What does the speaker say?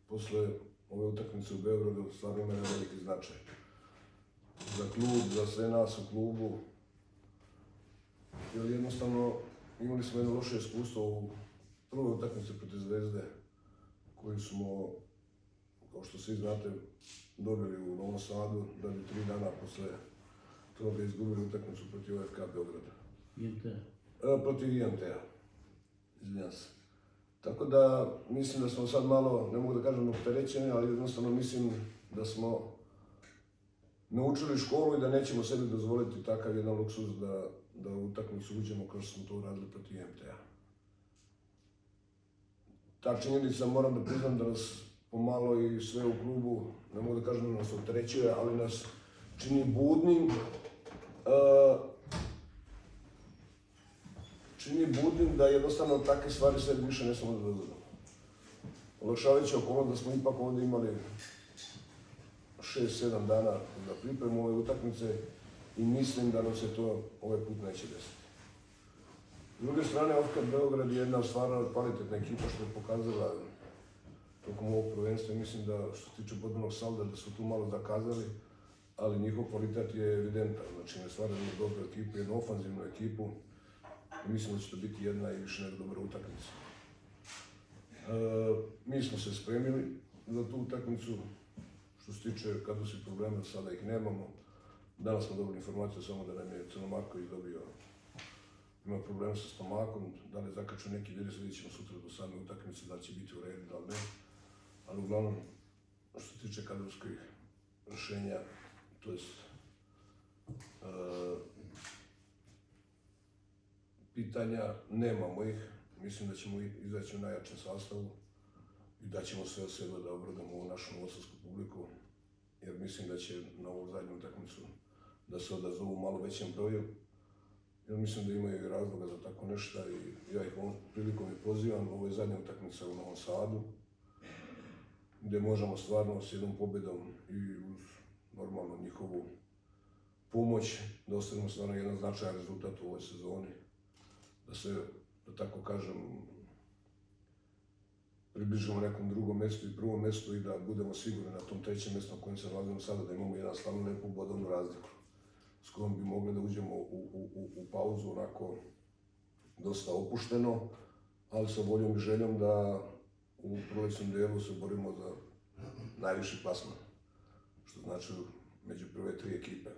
posle ove utakmice u Beogradu stvarno ima veliki značaj. Za klub, za sve nas u klubu. Jer jednostavno imali smo jedno loše iskustvo u prvoj utakmici protiv Zvezde, koju smo, kao što svi znate, dobili u Novom Sadu, da bi 3 dana posle toga izgubili utakmicu protiv OFK Beograda. Protiv IMT-a, izvinjam se. Tako da mislim da smo sad malo, ne mogu da kažem opterećeni, ali jednostavno mislim da smo naučili školu i da nećemo sebi dozvoliti takav jedan luksuz da u utakmicu uđemo kao što smo to uradili protiv IMT-a. Ta činjenica, moram da priznam, da nas pomalo i sve u klubu, ne mogu da kažem da nas opterećuje, ali nas čini budnim. Čini budnim da jednostavno takve stvari sebi više ne smemo da dozvolimo. Olakšavajuća okolnost da smo ipak ovdje imali 6-7 dana za pripremu ove utakmice i mislim da nam se to ovaj put neće desiti. S druge strane, OFK Beograd je jedna stvarno kvalitetna ekipa što je pokazala tokom ovog prvenstva i mislim da što se tiče bodbenog salda da su tu malo zakazali, ali njihov kvalitet je evidentan. Znači, ne stvaraju jednu dobru ekipu, jednu ofanzivnu ekipu i mislim da će to biti jedna i više nego dobra utakmica. Mi smo se spremili za tu utakmicu. Što se tiče kadrovskih problema, sada ih nemamo. Danas smo dobili informaciju samo da nam je Crnomarković dobio, ima problema sa stomakom, da li je zakačio neki virus, vidjet ćemo sutra do same utakmice, da će biti u redu, da li ne. Ali uglavnom, što se tiče kadrovskih rešenja, to jest pitanja, nemamo ih. Mislim da ćemo izaći u najjačem sastavu i da ćemo sve od sebe da obradimo ovu našu novosadsku publiku, jer mislim da će na ovu zadnju utakmicu da se odazovu malo većem broju, jer mislim da imaju i razloga za tako nešto i ja ih ovom prilikom i pozivam. Ovo je zadnja utakmica u Novom Sadu, gdje možemo stvarno s jednom pobjedom i uz normalno njihovu pomoć da ostavimo stvarno jedan značajan rezultat u ovoj sezoni, da se, da tako kažem, približimo nekom drugom mjestu i prvom mjestu i da budemo sigurni na tom trećem mjestu na kojem se nalazimo sada, da imamo jedan stvarno lepu bodovnu razliku s kojom bi mogli da uđemo u pauzu onako dosta opušteno, ali sa voljom i željom da u prolećnom dijelu se borimo za najviši plasman, što znači među prve 3 ekipe.